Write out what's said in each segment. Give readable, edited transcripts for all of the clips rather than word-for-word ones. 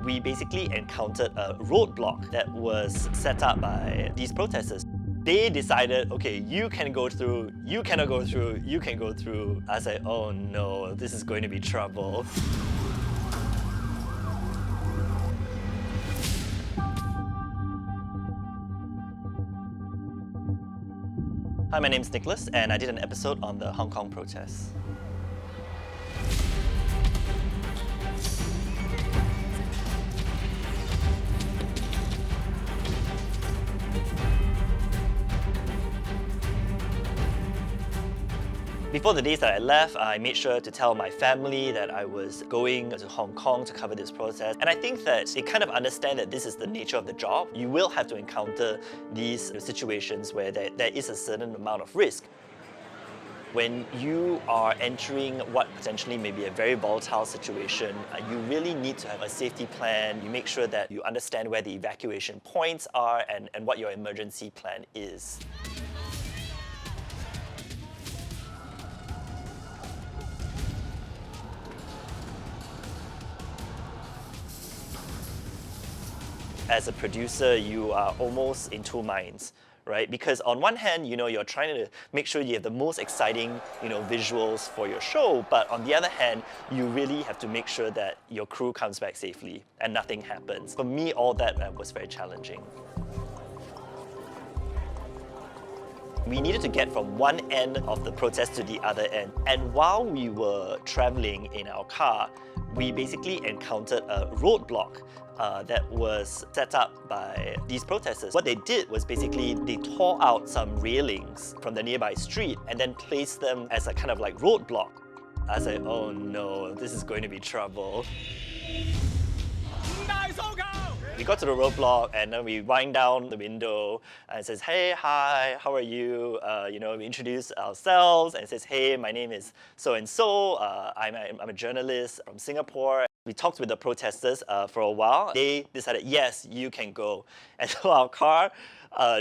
we basically encountered a roadblock that was set up by these protesters. They decided, okay, you can go through, you cannot go through, you can go through. I said, oh no, this is going to be trouble. Hi, my name is Nicholas, and I did an episode on the Hong Kong protests. Before the days that I left, I made sure to tell my family that I was going to Hong Kong to cover this protest. And I think that they kind of understand that this is the nature of the job. You will have to encounter these situations where there is a certain amount of risk. When you are entering what potentially may be a very volatile situation, you really need to have a safety plan. You make sure that you understand where the evacuation points are and what your emergency plan is. As a producer, you are almost in two minds, right? Because on one hand, you're trying to make sure you have the most exciting, visuals for your show, but on the other hand, you really have to make sure that your crew comes back safely and nothing happens. For me, all that was very challenging. We needed to get from one end of the protest to the other end. And while we were traveling in our car, we basically encountered a roadblock that was set up by these protesters. What they did was basically they tore out some railings from the nearby street and then placed them as a kind of like roadblock. I said, oh no, this is going to be trouble. We got to the roadblock and then we wind down the window and it says, hey, hi, how are you? We introduce ourselves and it says, hey, my name is so-and-so. I'm a journalist from Singapore. We talked with the protesters for a while. They decided, yes, you can go. And so our car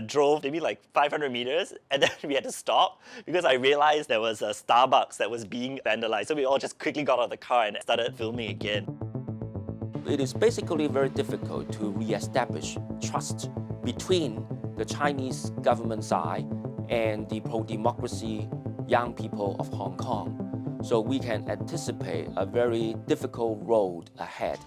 drove maybe like 500 meters and then we had to stop because I realized there was a Starbucks that was being vandalized. So we all just quickly got out of the car and started filming again. It is basically very difficult to re-establish trust between the Chinese government side and the pro-democracy young people of Hong Kong. So we can anticipate a very difficult road ahead.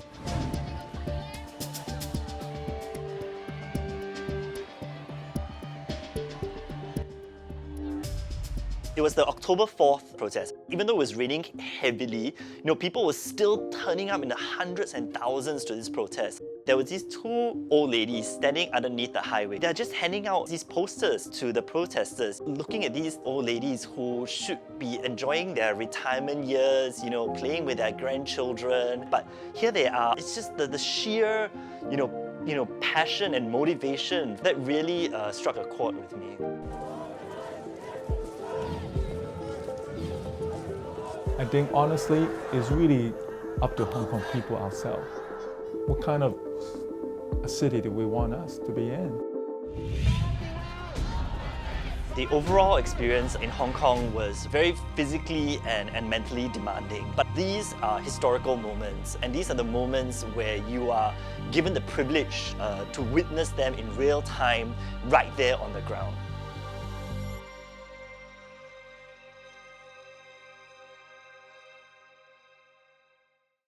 It was the October 4th protest. Even though it was raining heavily, people were still turning up in the hundreds and thousands to this protest. There was these two old ladies standing underneath the highway. They're just handing out these posters to the protesters, looking at these old ladies who should be enjoying their retirement years, playing with their grandchildren. But here they are. It's just the sheer, passion and motivation that really struck a chord with me. I think honestly, it's really up to Hong Kong people ourselves. What kind of a city do we want us to be in? The overall experience in Hong Kong was very physically and mentally demanding. But these are historical moments, and these are the moments where you are given the privilege to witness them in real time right there on the ground.